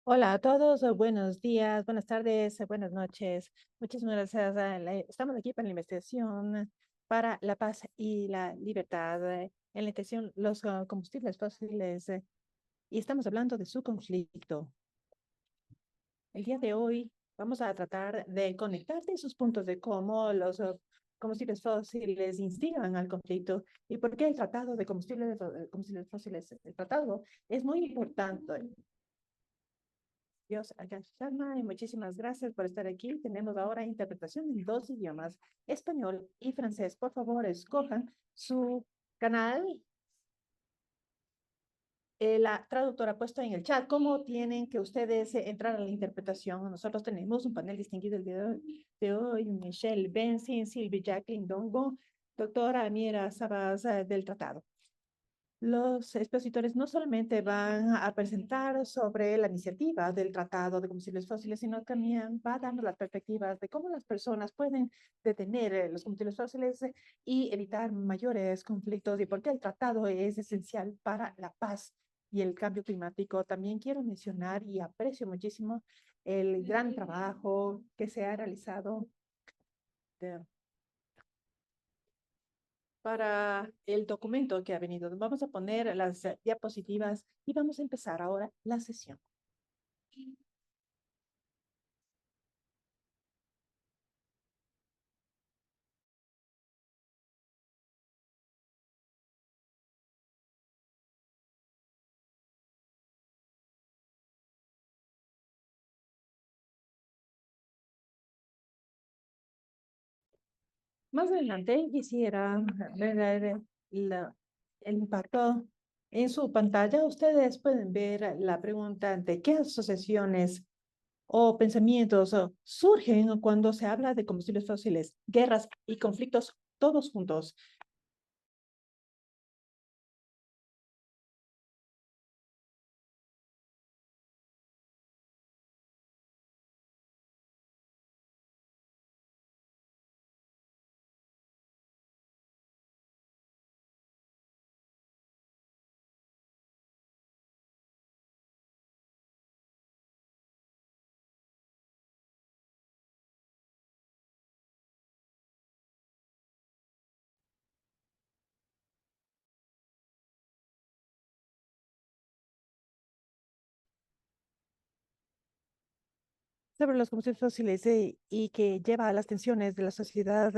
Hola a todos, buenos días, buenas tardes, buenas noches. Muchísimas gracias. Estamos aquí para la investigación para la paz y la libertad en la detección los combustibles fósiles y estamos hablando de su conflicto. El día de hoy vamos a tratar de conectar esos puntos de cómo los combustibles fósiles instigan al conflicto y por qué el tratado de combustibles fósiles, el tratado es muy importante. Dios, Sharma, y muchísimas gracias por estar aquí. Tenemos ahora interpretación en dos idiomas, español y francés. Por favor, escojan su canal. La traductora ha puesto en el chat cómo tienen que ustedes entrar a la interpretación. Nosotros tenemos un panel distinguido el día de hoy. Michelle Benson, Sylvie Jacqueline Dongo, doctora Amira Sabas del tratado. Los expositores no solamente van a presentar sobre la iniciativa del Tratado de Combustibles Fósiles, sino también va dando las perspectivas de cómo las personas pueden detener los combustibles fósiles y evitar mayores conflictos y por qué el tratado es esencial para la paz y el cambio climático. También quiero mencionar y aprecio muchísimo el gran trabajo que se ha realizado para el documento que ha venido. Vamos a poner las diapositivas y vamos a empezar ahora la sesión. Más adelante quisiera ver el impacto en su pantalla. Ustedes pueden ver la pregunta de qué asociaciones o pensamientos surgen cuando se habla de combustibles fósiles, guerras y conflictos todos juntos. Sobre los combustibles fósiles y que lleva a las tensiones de la sociedad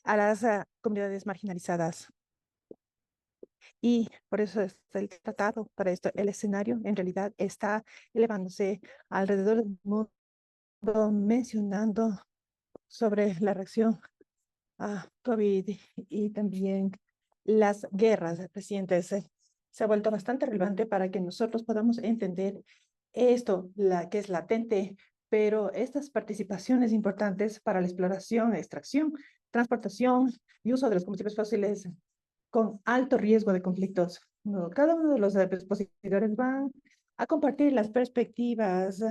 a las comunidades marginalizadas. Y por eso está el tratado para esto. El escenario en realidad está elevándose alrededor del mundo, mencionando sobre la reacción a COVID y también las guerras recientes. Se ha vuelto bastante relevante para que nosotros podamos entender esto, que es latente, pero estas participaciones importantes para la exploración, extracción, transportación y uso de los combustibles fósiles con alto riesgo de conflictos. No, cada uno de los expositores van a compartir las perspectivas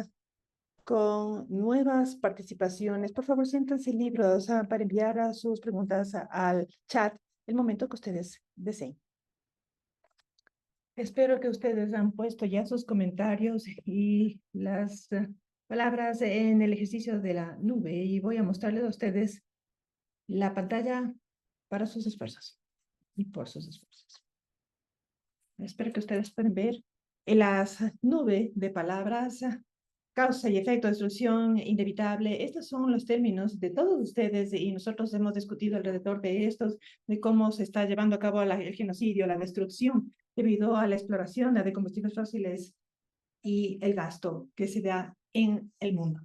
con nuevas participaciones. Por favor, siéntanse libres para enviar sus preguntas al chat el momento que ustedes deseen. Espero que ustedes han puesto ya sus comentarios y las palabras en el ejercicio de la nube y voy a mostrarles a ustedes la pantalla para sus esfuerzos y por sus esfuerzos. Espero que ustedes puedan ver en las nubes de palabras, causa y efecto, destrucción inevitable. Estos son los términos de todos ustedes y nosotros hemos discutido alrededor de estos, de cómo se está llevando a cabo el genocidio, la destrucción debido a la exploración de combustibles fósiles y el gasto que se da en el mundo.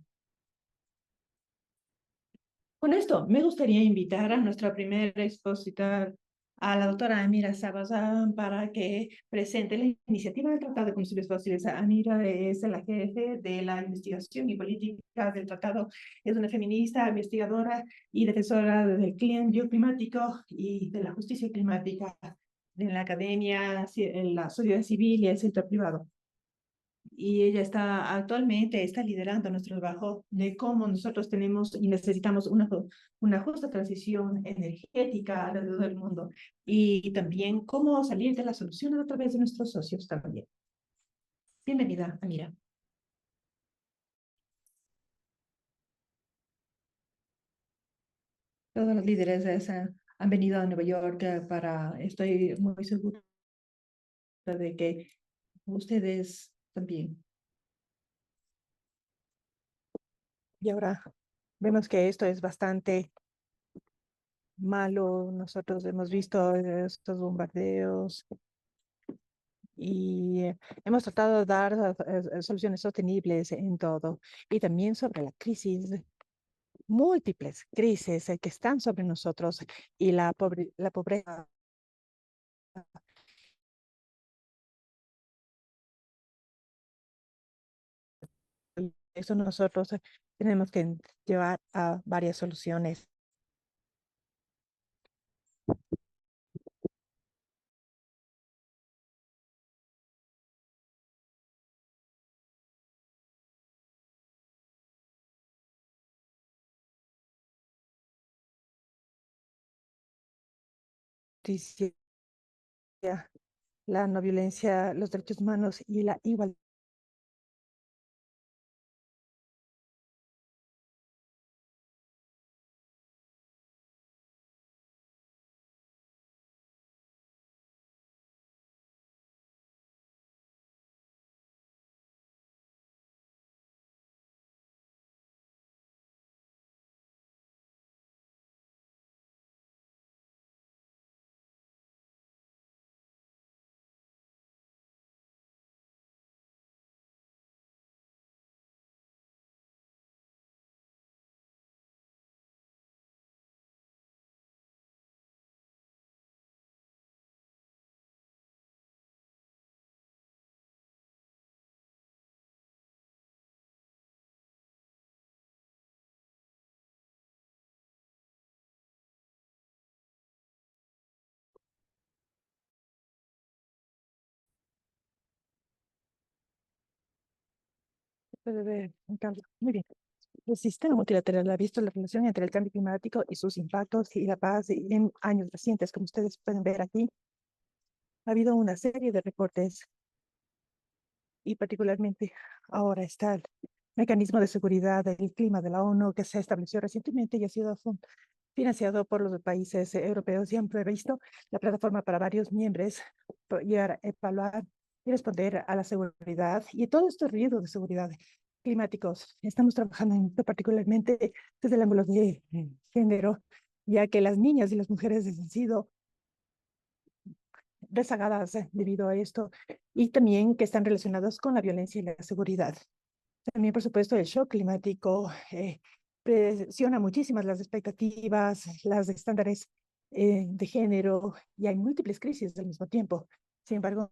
Con esto, me gustaría invitar a nuestra primera expositora, a la doctora Amira Sabas, para que presente la iniciativa del Tratado de Combustibles Fósiles. Amira es la jefe de la investigación y política del tratado. Es una feminista, investigadora y defensora del cambio climático y de la justicia climática en la academia, en la sociedad civil y el sector privado. Y ella actualmente está liderando nuestro trabajo de cómo nosotros tenemos y necesitamos una justa transición energética alrededor del mundo y también cómo salir de las soluciones a través de nuestros socios también. Bienvenida, Amira. Todos los líderes han venido a Nueva York estoy muy segura de que ustedes también. Y ahora vemos que esto es bastante malo. Nosotros hemos visto estos bombardeos y hemos tratado de dar soluciones sostenibles en todo. Y también sobre la crisis, múltiples crisis que están sobre nosotros y la pobreza. Eso nosotros tenemos que llevar a varias soluciones. Justicia, la no violencia, los derechos humanos y la igualdad. Puede ver un cambio. Muy bien. El sistema multilateral ha visto la relación entre el cambio climático y sus impactos y la paz en años recientes. Como ustedes pueden ver aquí, ha habido una serie de reportes y particularmente ahora está el mecanismo de seguridad del clima de la ONU que se estableció recientemente y ha sido financiado por los países europeos y han previsto la plataforma para varios miembros llegar a evaluar y responder a la seguridad y todos estos riesgos de seguridad climáticos. Estamos trabajando en esto particularmente desde el ángulo de género, ya que las niñas y las mujeres han sido rezagadas debido a esto y también que están relacionados con la violencia y la seguridad. También, por supuesto, el shock climático presiona muchísimas las expectativas, los estándares de género y hay múltiples crisis al mismo tiempo. Sin embargo,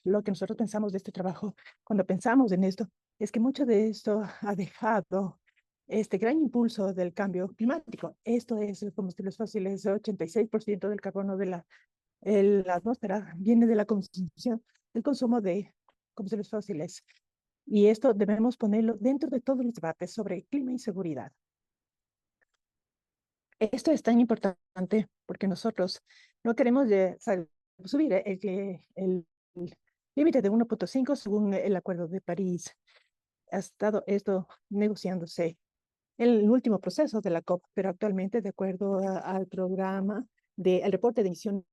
lo que nosotros pensamos de este trabajo, cuando pensamos en esto, es que mucho de esto ha dejado este gran impulso del cambio climático. Esto es los combustibles fósiles, 86% del carbono de la atmósfera viene de la consumo de combustibles fósiles. Y esto debemos ponerlo dentro de todos los debates sobre clima y seguridad. Esto es tan importante porque nosotros no queremos subir el límite de 1.5 según el Acuerdo de París. Ha estado esto negociándose en el último proceso de la COP, pero actualmente, de acuerdo al al reporte de emisiones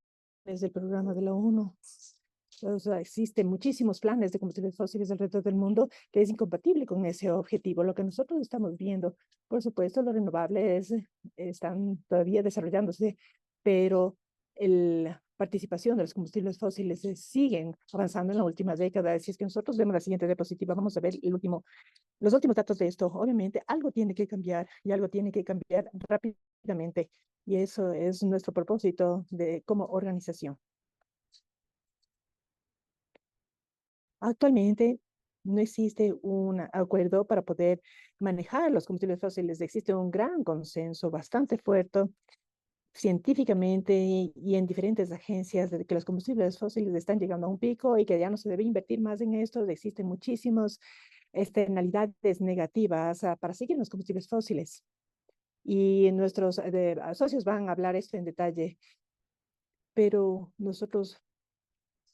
del programa de la ONU, o sea, existen muchísimos planes de combustibles fósiles alrededor del mundo que es incompatible con ese objetivo. Lo que nosotros estamos viendo, por supuesto, los renovables están todavía desarrollándose, pero la participación de los combustibles fósiles siguen avanzando en la última década. Si es que nosotros vemos la siguiente diapositiva, vamos a ver los últimos datos de esto. Obviamente, algo tiene que cambiar y algo tiene que cambiar rápidamente. Y eso es nuestro propósito como organización. Actualmente no existe un acuerdo para poder manejar los combustibles fósiles. Existe un gran consenso bastante fuerte científicamente y en diferentes agencias de que los combustibles fósiles están llegando a un pico y que ya no se debe invertir más en esto. Existen muchísimas externalidades negativas para seguir en los combustibles fósiles. Y nuestros socios van a hablar esto en detalle, pero nosotros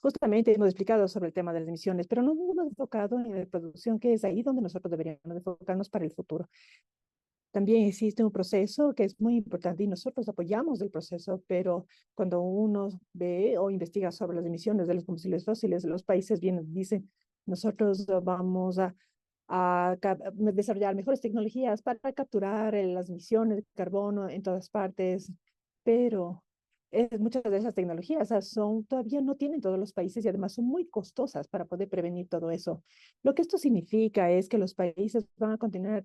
justamente hemos explicado sobre el tema de las emisiones, pero no nos hemos enfocado en la producción, que es ahí donde nosotros deberíamos enfocarnos para el futuro. También existe un proceso que es muy importante y nosotros apoyamos el proceso, pero cuando uno ve o investiga sobre las emisiones de los combustibles fósiles, los países vienen, dicen, nosotros vamos a desarrollar mejores tecnologías para capturar las emisiones de carbono en todas partes, pero muchas de esas tecnologías todavía no tienen todos los países y además son muy costosas para poder prevenir todo eso. Lo que esto significa es que los países van a continuar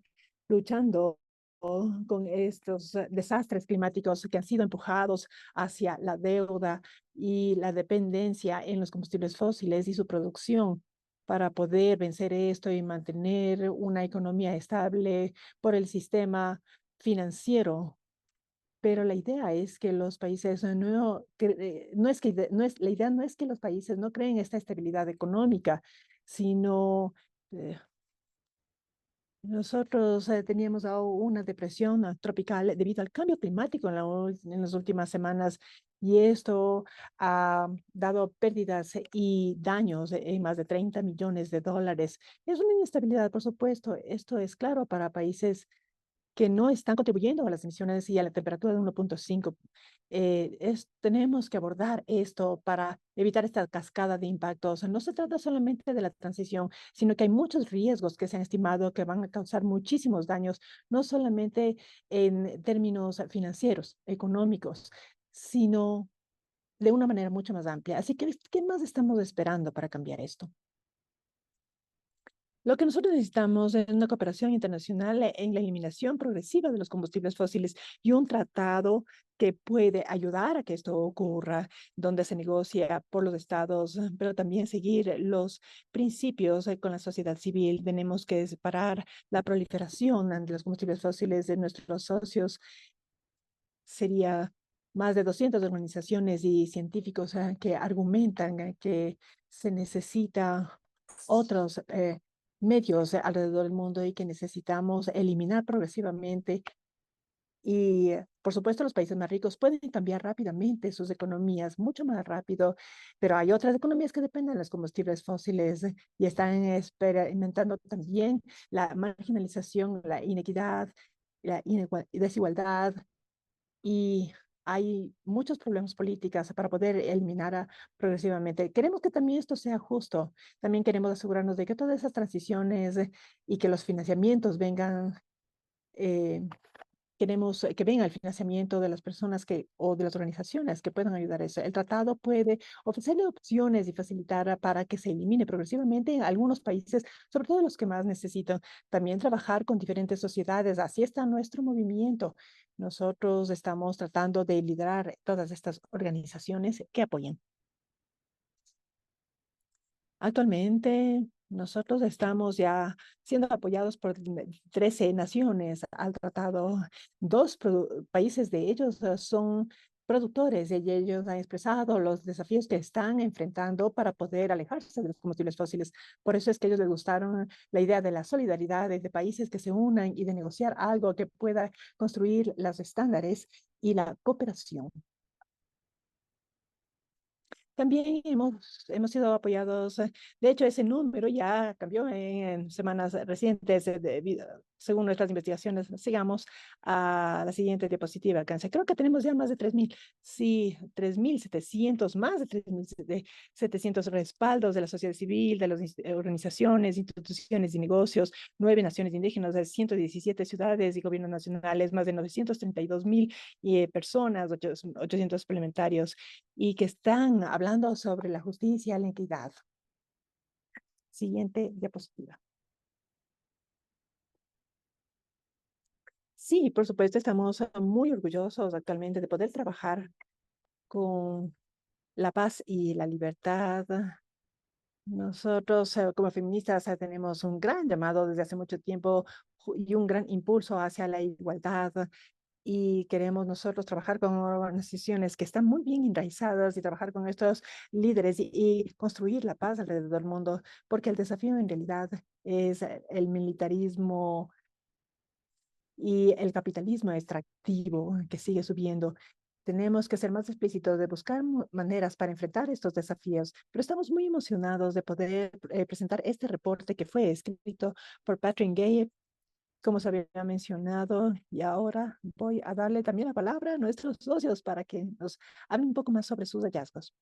luchando con estos desastres climáticos que han sido empujados hacia la deuda y la dependencia en los combustibles fósiles y su producción para poder vencer esto y mantener una economía estable por el sistema financiero. Pero la idea es que los países no es que la idea no es que los países no creen esta estabilidad económica, sino nosotros teníamos una depresión tropical debido al cambio climático en las últimas semanas y esto ha dado pérdidas y daños en más de 30 millones de dólares. Es una inestabilidad, por supuesto. Esto es claro para países que no están contribuyendo a las emisiones y a la temperatura de 1.5. Tenemos que abordar esto para evitar esta cascada de impactos. No se trata solamente de la transición, sino que hay muchos riesgos que se han estimado que van a causar muchísimos daños, no solamente en términos financieros, económicos, sino de una manera mucho más amplia. Así que, ¿qué más estamos esperando para cambiar esto? Lo que nosotros necesitamos es una cooperación internacional en la eliminación progresiva de los combustibles fósiles y un tratado que puede ayudar a que esto ocurra, donde se negocia por los estados, pero también seguir los principios con la sociedad civil. Tenemos que separar la proliferación de los combustibles fósiles de nuestros socios. Sería más de 200 organizaciones y científicos que argumentan que se necesita otros medios alrededor del mundo y que necesitamos eliminar progresivamente. Y, por supuesto, los países más ricos pueden cambiar rápidamente sus economías, mucho más rápido, pero hay otras economías que dependen de los combustibles fósiles y están experimentando también la marginalización, la inequidad, la desigualdad y hay muchos problemas políticos para poder eliminar progresivamente. Queremos que también esto sea justo. También queremos asegurarnos de que todas esas transiciones y que los financiamientos vengan, eh, queremos que venga el financiamiento de las personas o de las organizaciones que puedan ayudar a eso. El tratado puede ofrecerle opciones y facilitar para que se elimine progresivamente en algunos países, sobre todo los que más necesitan. También trabajar con diferentes sociedades. Así está nuestro movimiento. Nosotros estamos tratando de liderar todas estas organizaciones que apoyan. Actualmente, nosotros estamos ya siendo apoyados por 13 naciones al tratado. Países de ellos son productores y ellos han expresado los desafíos que están enfrentando para poder alejarse de los combustibles fósiles. Por eso es que a ellos les gustaron la idea de la solidaridad de países que se unan y de negociar algo que pueda construir los estándares y la cooperación. También hemos sido apoyados, de hecho ese número ya cambió en semanas recientes, según nuestras investigaciones. Sigamos a la siguiente diapositiva, Cansa. Creo que tenemos ya más de 3.000, sí, 3.700, más de 3.700 respaldos de la sociedad civil, de las organizaciones, instituciones y negocios, 9 naciones indígenas, de 117 ciudades y gobiernos nacionales, más de 932.000 personas, 800 parlamentarios y que están hablando sobre la justicia y la equidad. Siguiente diapositiva. Sí, por supuesto, estamos muy orgullosos actualmente de poder trabajar con la paz y la libertad. Nosotros, como feministas, tenemos un gran llamado desde hace mucho tiempo y un gran impulso hacia la igualdad y queremos nosotros trabajar con organizaciones que están muy bien enraizadas y trabajar con estos líderes y construir la paz alrededor del mundo, porque el desafío en realidad es el militarismo y el capitalismo extractivo que sigue subiendo. Tenemos que ser más explícitos de buscar maneras para enfrentar estos desafíos, pero estamos muy emocionados de poder presentar este reporte que fue escrito por Patrick Gay como se había mencionado, y ahora voy a darle también la palabra a nuestros socios para que nos hablen un poco más sobre sus hallazgos.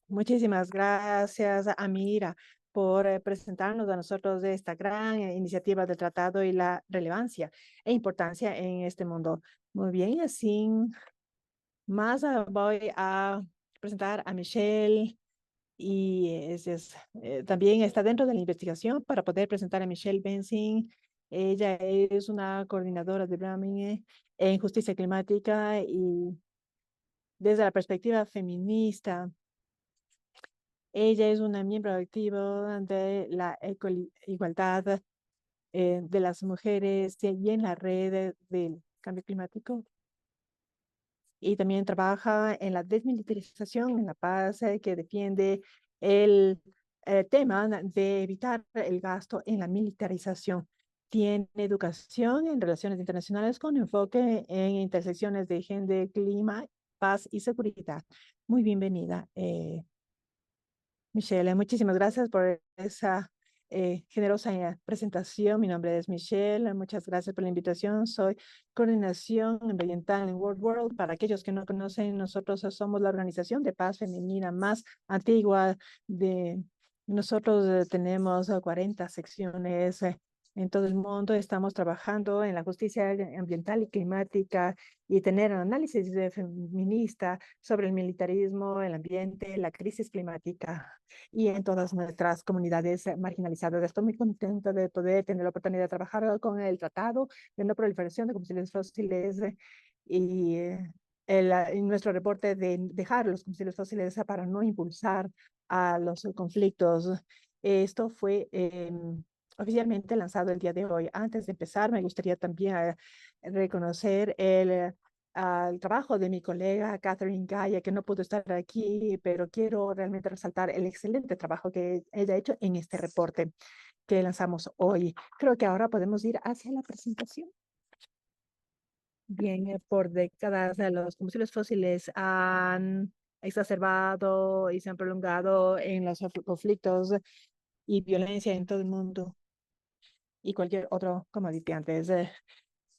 Muchísimas gracias, Amira, por presentarnos a nosotros de esta gran iniciativa del tratado y la relevancia e importancia en este mundo. Muy bien, así más voy a presentar a Michelle y también está dentro de la investigación para poder presentar a Michelle Benzing. Ella es una coordinadora de Brahmin en justicia climática y desde la perspectiva feminista. Ella es una miembro activa de la igualdad de las mujeres y en la red del cambio climático. Y también trabaja en la desmilitarización, en la paz, que defiende el tema de evitar el gasto en la militarización. Tiene educación en relaciones internacionales con enfoque en intersecciones de género, clima, paz y seguridad. Muy bienvenida, Michelle. Muchísimas gracias por esa generosa presentación. Mi nombre es Michelle. Muchas gracias por la invitación. Soy coordinación ambiental en World World. Para aquellos que no conocen, nosotros somos la organización de paz femenina más antigua de nosotros. Tenemos 40 secciones en todo el mundo. Estamos trabajando en la justicia ambiental y climática y tener un análisis feminista sobre el militarismo, el ambiente, la crisis climática y en todas nuestras comunidades marginalizadas. Estoy muy contenta de poder tener la oportunidad de trabajar con el Tratado de No Proliferación de Combustibles Fósiles y en nuestro reporte de dejar los combustibles fósiles para no impulsar a los conflictos. Esto fue oficialmente lanzado el día de hoy. Antes de empezar, me gustaría también reconocer al trabajo de mi colega Catherine Gaya, que no pudo estar aquí, pero quiero realmente resaltar el excelente trabajo que ella ha hecho en este reporte que lanzamos hoy. Creo que ahora podemos ir hacia la presentación. Bien, por décadas los combustibles fósiles han exacerbado y se han prolongado en los conflictos y violencia en todo el mundo y cualquier otro commodity antes.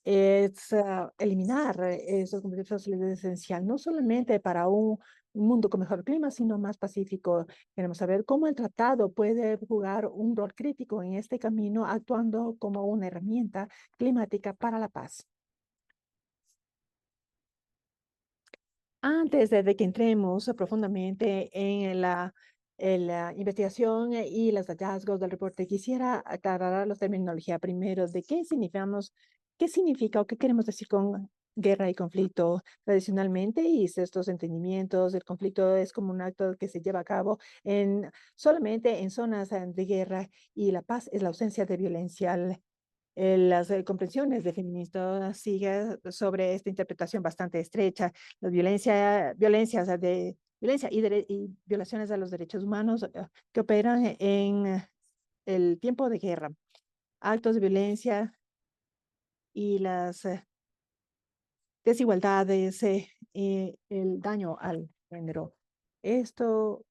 Eliminar esos combustibles fósiles es esencial, no solamente para un mundo con mejor clima, sino más pacífico. Queremos saber cómo el tratado puede jugar un rol crítico en este camino, actuando como una herramienta climática para la paz. Antes de que entremos profundamente en la investigación y los hallazgos del reporte, quisiera aclarar la terminología primero de qué significa o qué queremos decir con guerra y conflicto. Tradicionalmente, y estos entendimientos, el conflicto es como un acto que se lleva a cabo solamente en zonas de guerra y la paz es la ausencia de violencia. Las comprensiones de feministas siguen sobre esta interpretación bastante estrecha. La violencia y violaciones a los derechos humanos que operan en el tiempo de guerra, actos de violencia y las desigualdades y el daño al género. Esto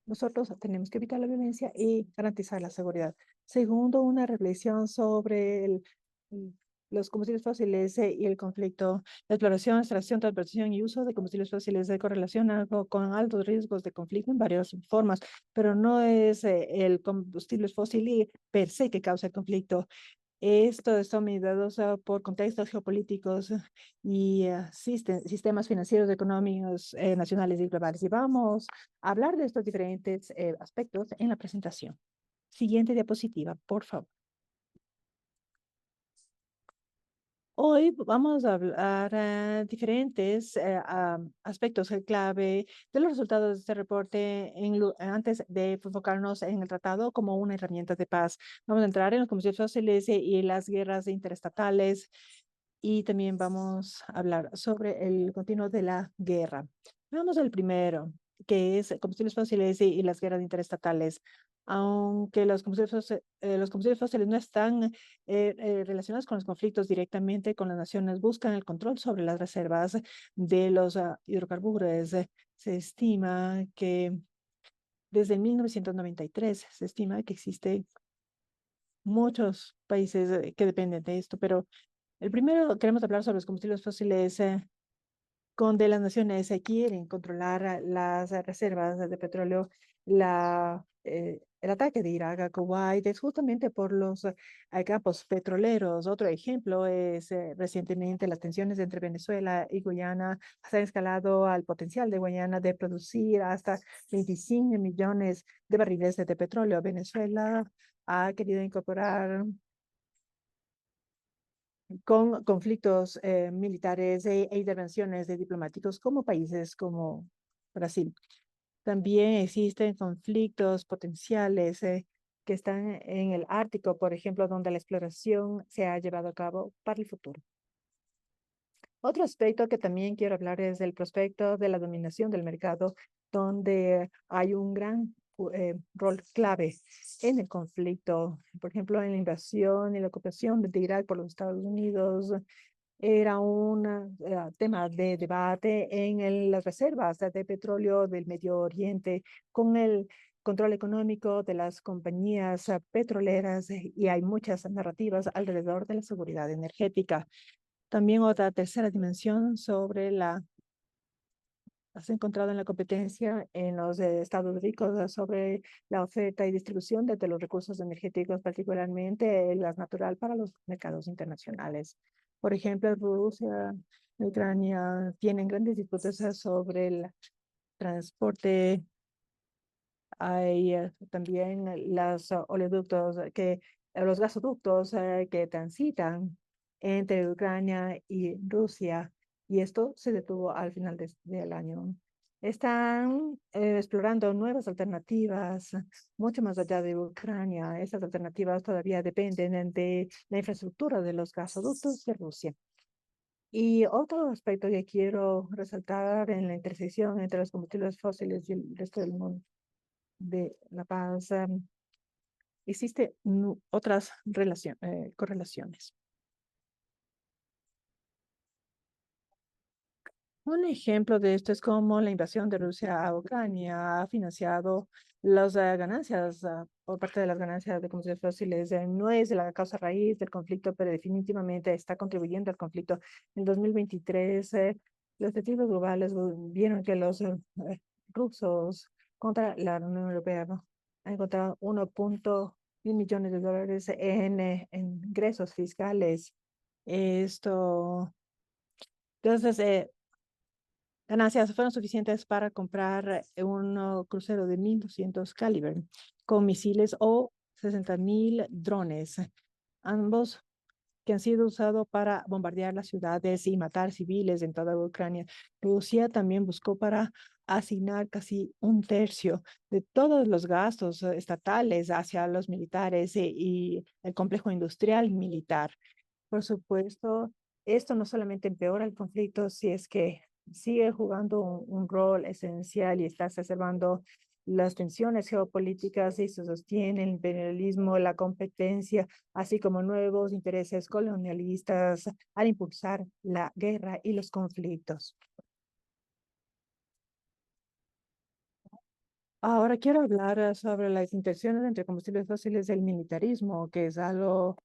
Nosotros tenemos que evitar la violencia y garantizar la seguridad. Segundo, una reflexión sobre mm, los combustibles fósiles y el conflicto. La exploración, extracción, transportación y uso de combustibles fósiles se correlaciona con altos riesgos de conflicto en varias formas, pero no es el combustible fósil per se que causa el conflicto. Esto está mediado por contextos geopolíticos y sistemas financieros, económicos, nacionales y globales. Y vamos a hablar de estos diferentes aspectos en la presentación. Siguiente diapositiva, por favor. Hoy vamos a hablar diferentes aspectos clave de los resultados de este reporte antes de enfocarnos en el tratado como una herramienta de paz. Vamos a entrar en los combustibles fósiles y las guerras interestatales y también vamos a hablar sobre el continuo de la guerra. Vamos al primero, que es combustibles fósiles y las guerras interestatales. Aunque los combustibles fósiles no están relacionados con los conflictos directamente con las naciones, buscan el control sobre las reservas de los hidrocarburos. Se estima que Desde 1993 se estima que existen muchos países que dependen de esto, pero el primero queremos hablar sobre los combustibles fósiles donde las naciones quieren controlar las reservas de petróleo. El ataque de Irak a Kuwait es justamente por los campos petroleros. Otro ejemplo es recientemente las tensiones entre Venezuela y Guyana se han escalado al potencial de Guyana de producir hasta 25 millones de barriles de petróleo. Venezuela ha querido incorporar con conflictos militares e intervenciones de diplomáticos como países como Brasil. También existen conflictos potenciales que están en el Ártico, por ejemplo, donde la exploración se ha llevado a cabo para el futuro. Otro aspecto que también quiero hablar es del prospecto de la dominación del mercado, donde hay un gran rol clave en el conflicto. Por ejemplo, en la invasión y la ocupación de Irak por los Estados Unidos, era un tema de debate en las reservas de petróleo del Medio Oriente con el control económico de las compañías petroleras y hay muchas narrativas alrededor de la seguridad energética. También otra tercera dimensión sobre has encontrado en la competencia en los estados ricos sobre la oferta y distribución de los recursos energéticos, particularmente el gas natural para los mercados internacionales. Por ejemplo, Rusia, Ucrania tienen grandes disputas sobre el transporte. Hay también los oleoductos los gasoductos que transitan entre Ucrania y Rusia, y esto se detuvo al final del año. Están explorando nuevas alternativas mucho más allá de Ucrania. Estas alternativas todavía dependen de la infraestructura de los gasoductos de Rusia. Y otro aspecto que quiero resaltar en la intersección entre los combustibles fósiles y el resto del mundo de la paz, existen otras correlaciones. Un ejemplo de esto es cómo la invasión de Rusia a Ucrania ha financiado las ganancias, por parte de las ganancias de combustibles fósiles. No es la causa raíz del conflicto, pero definitivamente está contribuyendo al conflicto. En 2023, los testigos globales vieron que los rusos contra la Unión Europea han encontrado 1.1 millones de dólares en ingresos fiscales. Esto, entonces, ganancias fueron suficientes para comprar un crucero de 1.200 calibre con misiles o 60.000 drones, ambos que han sido usados para bombardear las ciudades y matar civiles en toda Ucrania. Rusia también buscó para asignar casi un tercio de todos los gastos estatales hacia los militares y el complejo industrial militar. Por supuesto, esto no solamente empeora el conflicto, si es que sigue jugando un rol esencial y está exacerbando las tensiones geopolíticas y se sostiene el imperialismo, la competencia, así como nuevos intereses colonialistas al impulsar la guerra y los conflictos. Ahora quiero hablar sobre las intenciones entre combustibles fósiles y el militarismo, que es algo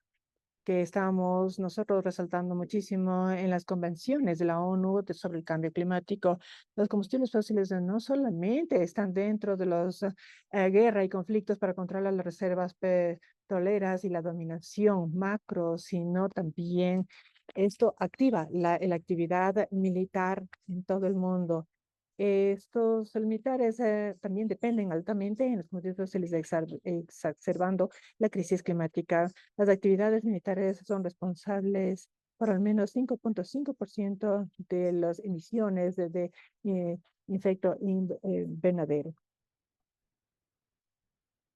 que estamos nosotros resaltando muchísimo en las convenciones de la ONU sobre el cambio climático. Los combustibles fósiles no solamente están dentro de los guerra y conflictos para controlar las reservas petroleras y la dominación macro, sino también esto activa la actividad militar en todo el mundo. Estos militares también dependen altamente en los combustibles fósiles exacerbando la crisis climática. Las actividades militares son responsables por al menos 5.5% de las emisiones de efecto invernadero.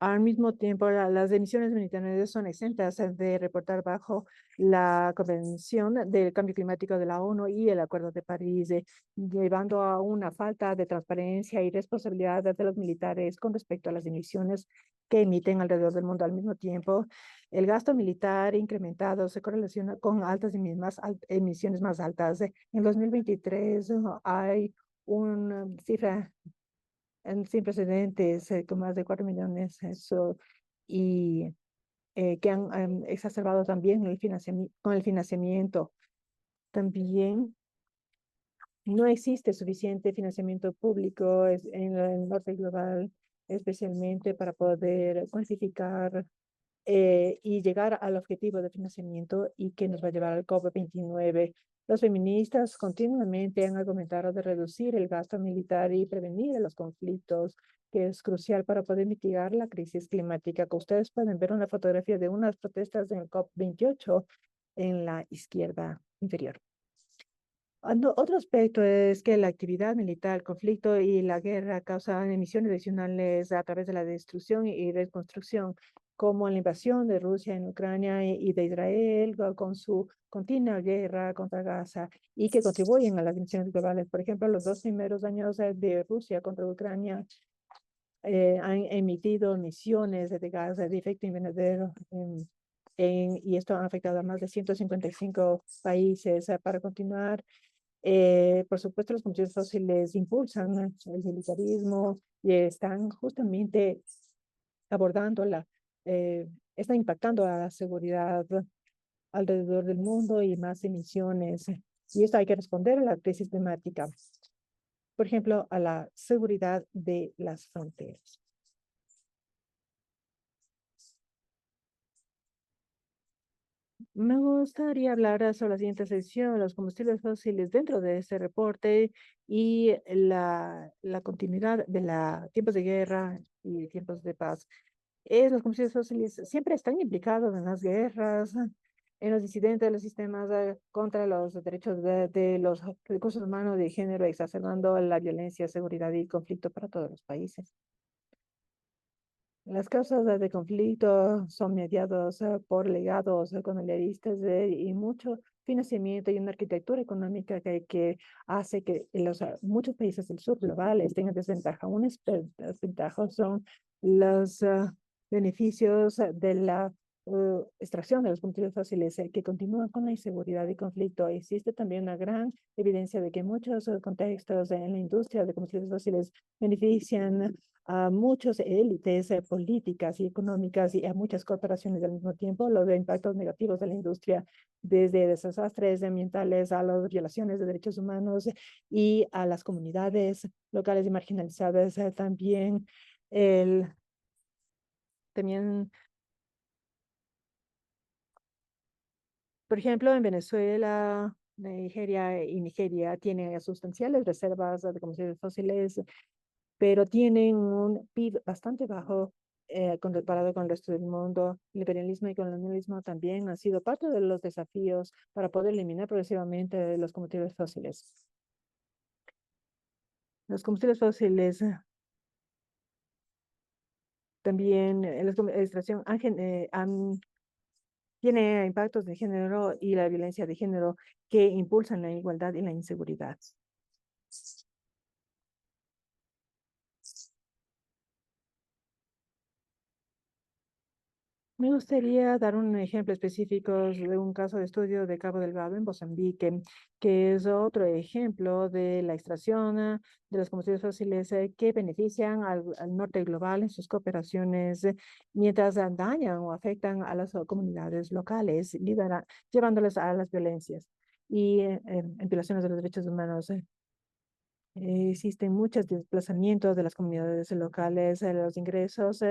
Al mismo tiempo, las emisiones militares son exentas de reportar bajo la Convención del Cambio Climático de la ONU y el Acuerdo de París, llevando a una falta de transparencia y responsabilidad de los militares con respecto a las emisiones que emiten alrededor del mundo. Al mismo tiempo, el gasto militar incrementado se correlaciona con altas emisiones más altas. En 2023 hay una cifra sin precedentes, con más de 4 millones, y que han exacerbado también con el financiamiento. También no existe suficiente financiamiento público en el norte global, especialmente para poder cuantificar y llegar al objetivo de financiamiento y que nos va a llevar al COP29. Los feministas continuamente han argumentado de reducir el gasto militar y prevenir los conflictos, que es crucial para poder mitigar la crisis climática. Que ustedes pueden ver una fotografía de unas protestas en el COP28 en la izquierda inferior. Otro aspecto es que la actividad militar, el conflicto y la guerra causan emisiones adicionales a través de la destrucción y reconstrucción, como la invasión de Rusia en Ucrania y de Israel con su continua guerra contra Gaza y que contribuyen a las emisiones globales. Por ejemplo, los 2 primeros años de Rusia contra Ucrania han emitido emisiones de gases de efecto invernadero y esto ha afectado a más de 155 países. Para continuar, por supuesto, los combustibles fósiles impulsan el militarismo y están justamente abordando están impactando a la seguridad alrededor del mundo y más emisiones. Y esto hay que responder a la crisis climática, por ejemplo, a la seguridad de las fronteras. Me gustaría hablar sobre la siguiente sección, los combustibles fósiles dentro de este reporte y la continuidad de tiempos de guerra y tiempos de paz. Los combustibles fósiles siempre están implicados en las guerras, en los incidentes de los sistemas contra los derechos de los recursos humanos de género, exacerbando la violencia, seguridad y conflicto para todos los países. Las causas de conflicto son mediados por legados colonialistas y mucho financiamiento y una arquitectura económica que hace que muchos países del sur global estén en desventaja. Una desventaja son los beneficios de la extracción de los combustibles fósiles que continúan con la inseguridad y conflicto. Existe también una gran evidencia de que muchos contextos en la industria de combustibles fósiles benefician a muchas élites políticas y económicas y a muchas corporaciones al mismo tiempo. Los impactos negativos de la industria, desde desastres ambientales a las violaciones de derechos humanos y a las comunidades locales y marginalizadas. El, también, por ejemplo, en Venezuela, Nigeria tienen sustanciales reservas de combustibles fósiles, pero tienen un PIB bastante bajo comparado con el resto del mundo. El imperialismo y colonialismo también han sido parte de los desafíos para poder eliminar progresivamente los combustibles fósiles. Los combustibles fósiles también, la extracción tiene impactos de género y la violencia de género que impulsan la igualdad y la inseguridad. Me gustaría dar un ejemplo específico de un caso de estudio de Cabo Delgado en Mozambique, que es otro ejemplo de la extracción de los combustibles fósiles que benefician al norte global en sus cooperaciones, mientras dañan o afectan a las comunidades locales, llevándoles a las violencias y en violaciones de los derechos humanos. Existen muchos desplazamientos de las comunidades locales, los ingresos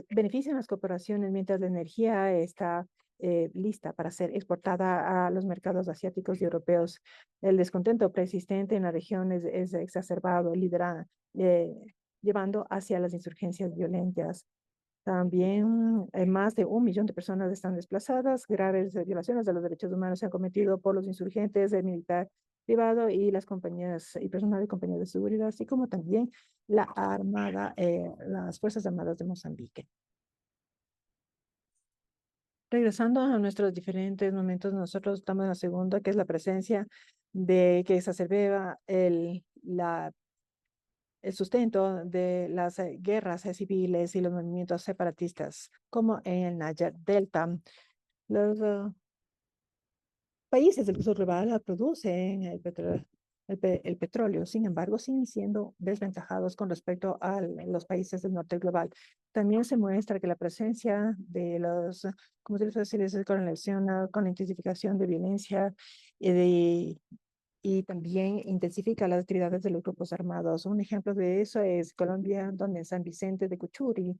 benefician a las corporaciones mientras la energía está lista para ser exportada a los mercados asiáticos y europeos. El descontento persistente en la región es exacerbado, eh, llevando hacia las insurgencias violentas. También más de 1 millón de personas están desplazadas. Graves violaciones de los derechos humanos se han cometido por los insurgentes, el militar privado y las compañías y personal de compañías de seguridad, así como también las Fuerzas Armadas de Mozambique. Regresando a nuestros diferentes momentos, nosotros estamos en la segunda, que es la presencia de que exacerba el sustento de las guerras civiles y los movimientos separatistas, como en el Niger Delta. Los países del sur global producen el petróleo el petróleo. Sin embargo, siguen siendo desventajados con respecto a los países del norte global. También se muestra que la presencia de los combustibles fósiles se correlaciona con la intensificación de violencia y también intensifica las actividades de los grupos armados. Un ejemplo de eso es Colombia, donde en San Vicente de Cuchuri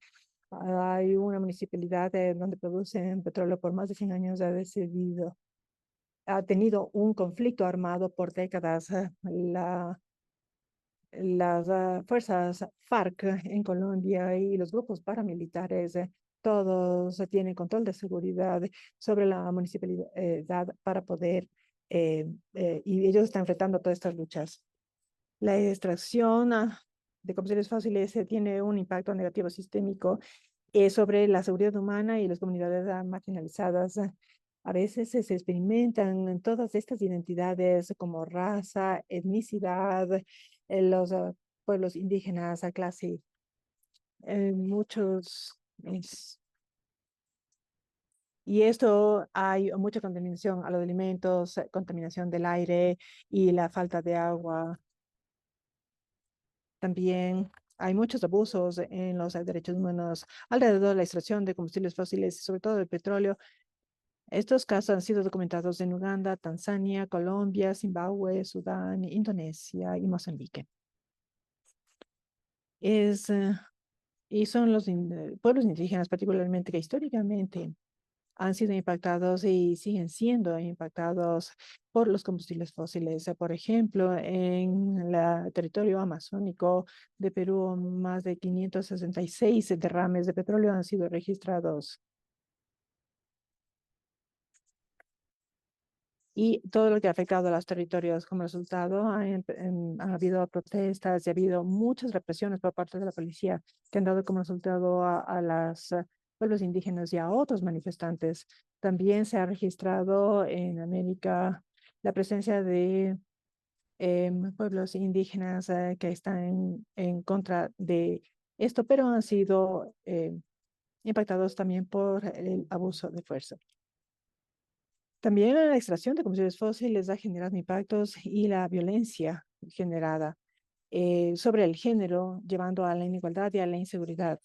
hay una municipalidad donde producen petróleo por más de 100 años, ha tenido un conflicto armado por décadas. Las fuerzas FARC en Colombia y los grupos paramilitares, todos tienen control de seguridad sobre la municipalidad para poder, y ellos están enfrentando todas estas luchas. La extracción de combustibles fósiles tiene un impacto negativo sistémico sobre la seguridad humana y las comunidades marginalizadas. A veces se experimentan todas estas identidades como raza, etnicidad, los pueblos indígenas, clase, muchos. Y esto hay mucha contaminación a los alimentos, contaminación del aire y la falta de agua. También hay muchos abusos en los derechos humanos alrededor de la extracción de combustibles fósiles, sobre todo el petróleo. Estos casos han sido documentados en Uganda, Tanzania, Colombia, Zimbabue, Sudán, Indonesia y Mozambique. Es, y son los pueblos indígenas, particularmente, que históricamente han sido impactados y siguen siendo impactados por los combustibles fósiles. Por ejemplo, en el territorio amazónico de Perú, más de 566 derrames de petróleo han sido registrados. Y todo lo que ha afectado a los territorios como resultado, ha habido protestas y ha habido muchas represiones por parte de la policía que han dado como resultado a los pueblos indígenas y a otros manifestantes. También se ha registrado en América la presencia de pueblos indígenas que están en contra de esto, pero han sido impactados también por el abuso de fuerza. También la extracción de combustibles fósiles ha generado impactos y la violencia generada sobre el género, llevando a la inigualdad y a la inseguridad.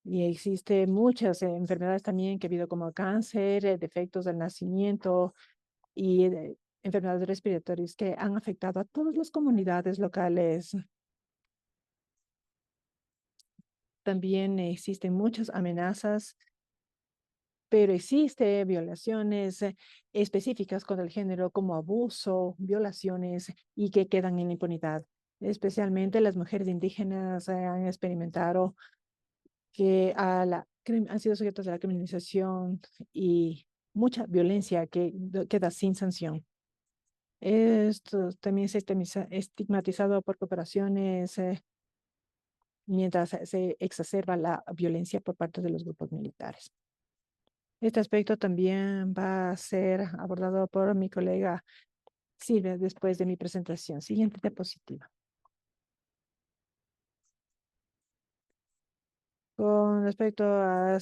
Y existen muchas enfermedades también que ha habido como cáncer, defectos del nacimiento y enfermedades respiratorias que han afectado a todas las comunidades locales. También existen muchas amenazas, pero existe violaciones específicas con el género como abuso, violaciones y que quedan en la impunidad. Especialmente las mujeres indígenas han experimentado que han sido sujetas a la criminalización y mucha violencia que queda sin sanción. Esto también se estigmatizado por corporaciones mientras se exacerba la violencia por parte de los grupos militares. Este aspecto también va a ser abordado por mi colega Silvia después de mi presentación. Siguiente diapositiva. Con respecto a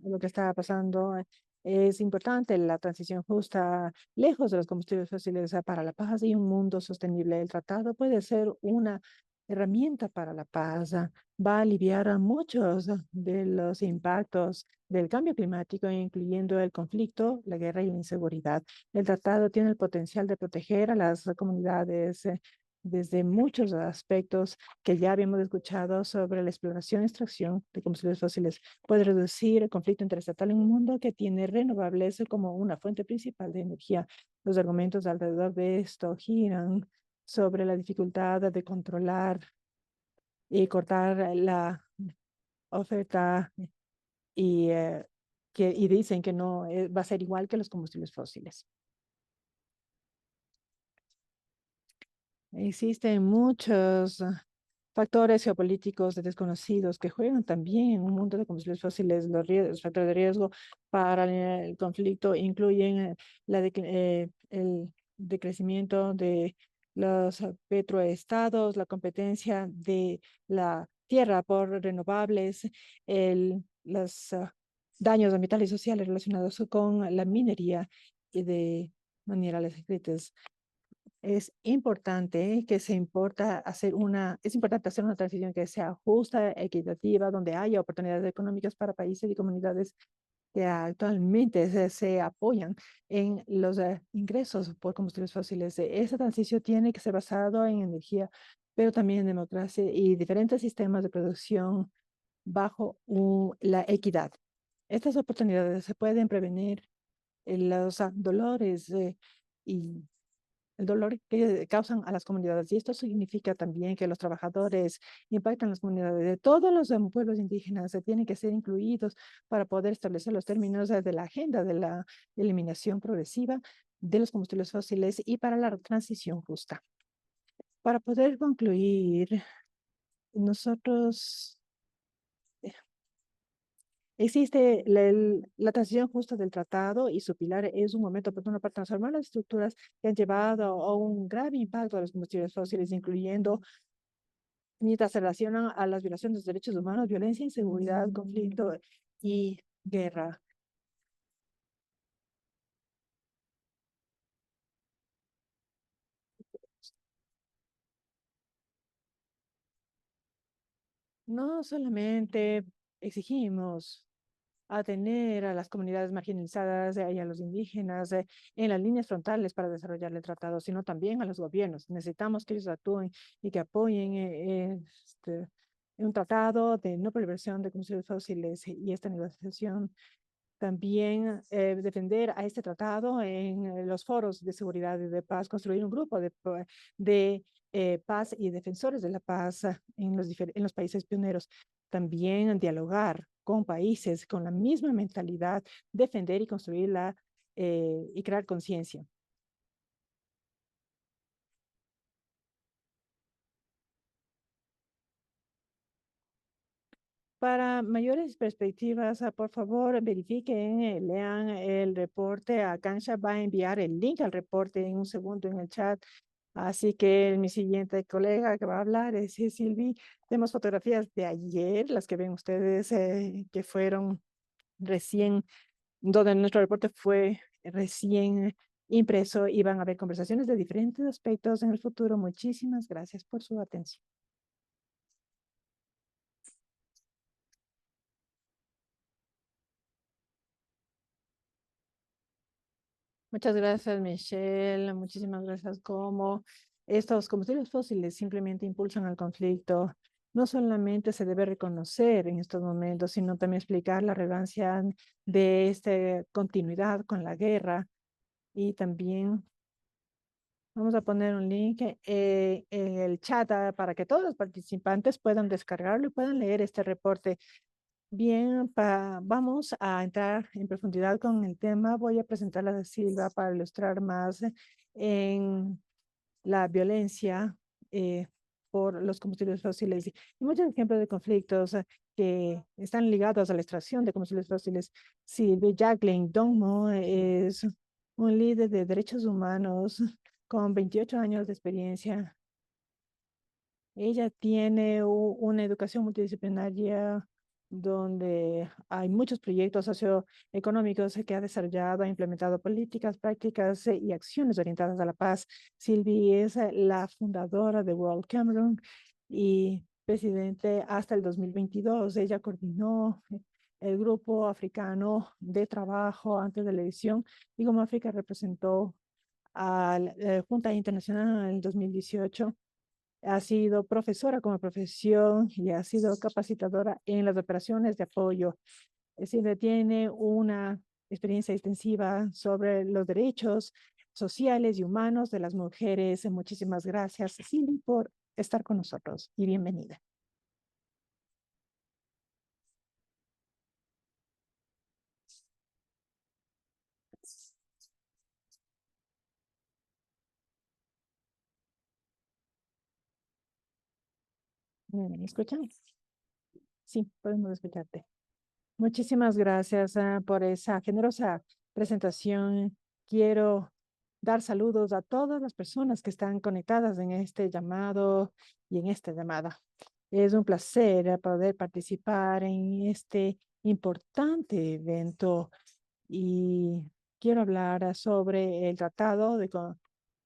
lo que está pasando, es importante la transición justa, lejos de los combustibles fósiles para la paz y un mundo sostenible. El tratado puede ser una herramienta para la paz. Va a aliviar a muchos de los impactos del cambio climático, incluyendo el conflicto, la guerra y la inseguridad. El tratado tiene el potencial de proteger a las comunidades desde muchos aspectos que ya habíamos escuchado sobre la exploración y extracción de combustibles fósiles. Puede reducir el conflicto interestatal en un mundo que tiene renovables como una fuente principal de energía. Los argumentos alrededor de esto giran sobre la dificultad de controlar y cortar la oferta y dicen que no va a ser igual que los combustibles fósiles. Existen muchos factores geopolíticos desconocidos que juegan también en un mundo de combustibles fósiles. Los factores de riesgo para el conflicto incluyen el decrecimiento de los petroestados, la competencia de la tierra por renovables, los daños ambientales y sociales relacionados con la minería y de minerales secretos. Es importante que es importante hacer una transición que sea justa, equitativa, donde haya oportunidades económicas para países y comunidades que actualmente se apoyan en los ingresos por combustibles fósiles. Esa transición tiene que ser basado en energía, pero también en democracia y diferentes sistemas de producción bajo la equidad. Estas oportunidades se pueden prevenir los dolores y el dolor que causan a las comunidades. Y esto significa también que los trabajadores impactan las comunidades de todos los pueblos indígenas, se tienen que ser incluidos para poder establecer los términos de la agenda de la eliminación progresiva de los combustibles fósiles y para la transición justa. Para poder concluir, nosotros existe la transición justa del tratado y su pilar es un momento oportuno para transformar las estructuras que han llevado a un grave impacto a los combustibles fósiles, incluyendo mientras se relacionan a las violaciones de los derechos humanos, violencia, inseguridad, conflicto y guerra. No solamente exigimos atender a las comunidades marginalizadas y a los indígenas en las líneas frontales para desarrollar el tratado, sino también a los gobiernos. Necesitamos que ellos actúen y que apoyen un tratado de no proliferación de combustibles fósiles y esta negociación también defender a este tratado en los foros de seguridad y de paz, construir un grupo de paz y defensores de la paz en los países pioneros. También dialogar con países con la misma mentalidad, defender y construirla y crear conciencia. Para mayores perspectivas, por favor, verifiquen, lean el reporte. Kansha va a enviar el link al reporte en un segundo en el chat. Así que mi siguiente colega que va a hablar es Silvi. Tenemos fotografías de ayer, las que ven ustedes, que fueron recién, donde nuestro reporte fue recién impreso y van a haber conversaciones de diferentes aspectos en el futuro. Muchísimas gracias por su atención. Muchas gracias, Michelle. Muchísimas gracias. Como estos combustibles fósiles simplemente impulsan el conflicto, no solamente se debe reconocer en estos momentos, sino también explicar la relevancia de esta continuidad con la guerra y también vamos a poner un link en el chat para que todos los participantes puedan descargarlo y puedan leer este reporte. Bien, vamos a entrar en profundidad con el tema. Voy a presentar a Silva para ilustrar más en la violencia por los combustibles fósiles y muchos ejemplos de conflictos que están ligados a la extracción de combustibles fósiles. Silvia Jacqueline Dongmo es un líder de derechos humanos con 28 años de experiencia. Ella tiene una educación multidisciplinaria donde hay muchos proyectos socioeconómicos que ha desarrollado, ha implementado políticas, prácticas y acciones orientadas a la paz. Sylvie es la fundadora de World Cameroon y presidente hasta el 2022. Ella coordinó el grupo africano de trabajo antes de la elección y como África representó a la Junta Internacional en el 2018. Ha sido profesora como profesión y ha sido capacitadora en las operaciones de apoyo. Es decir, tiene una experiencia extensiva sobre los derechos sociales y humanos de las mujeres. Muchísimas gracias, Cecilia, por estar con nosotros y bienvenida. ¿Me escuchan? Sí, podemos escucharte. Muchísimas gracias por esa generosa presentación. Quiero dar saludos a todas las personas que están conectadas en este llamado y en esta llamada. Es un placer poder participar en este importante evento y quiero hablar sobre el tratado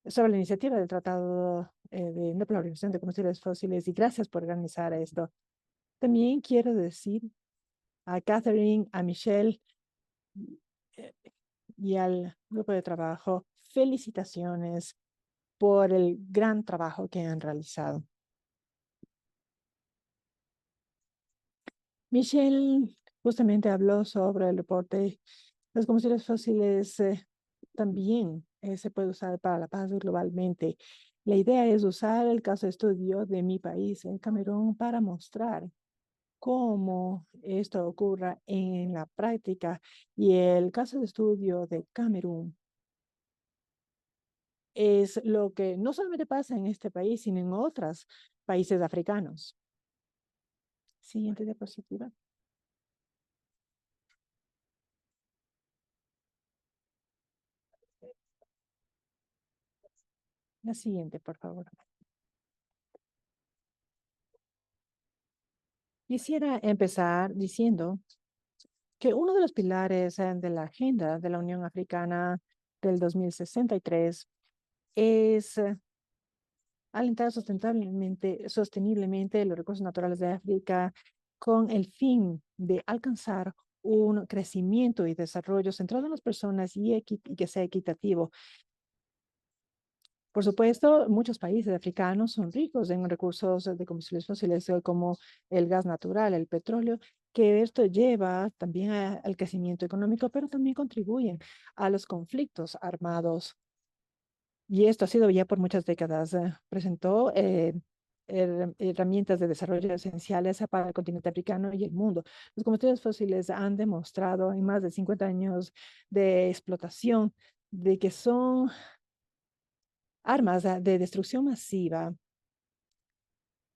sobre la iniciativa del Tratado de No Proliferación de Combustibles Fósiles y gracias por organizar esto. También quiero decir a Catherine, a Michelle eh, y al grupo de trabajo, felicitaciones por el gran trabajo que han realizado. Michelle justamente habló sobre el reporte. Los combustibles fósiles también se puede usar para la paz globalmente. La idea es usar el caso de estudio de mi país, en Camerún, para mostrar cómo esto ocurra en la práctica. Y el caso de estudio de Camerún es lo que no solamente pasa en este país, sino en otros países africanos. Siguiente diapositiva. La siguiente, por favor. Quisiera empezar diciendo que uno de los pilares de la agenda de la Unión Africana del 2063 es alentar sosteniblemente los recursos naturales de África con el fin de alcanzar un crecimiento y desarrollo centrado en las personas y que sea equitativo. Por supuesto, muchos países africanos son ricos en recursos de combustibles fósiles como el gas natural, el petróleo, que esto lleva también al crecimiento económico, pero también contribuyen a los conflictos armados. Y esto ha sido ya por muchas décadas. Presentó herramientas de desarrollo esenciales para el continente africano y el mundo. Los combustibles fósiles han demostrado en más de 50 años de explotación de que son armas de destrucción masiva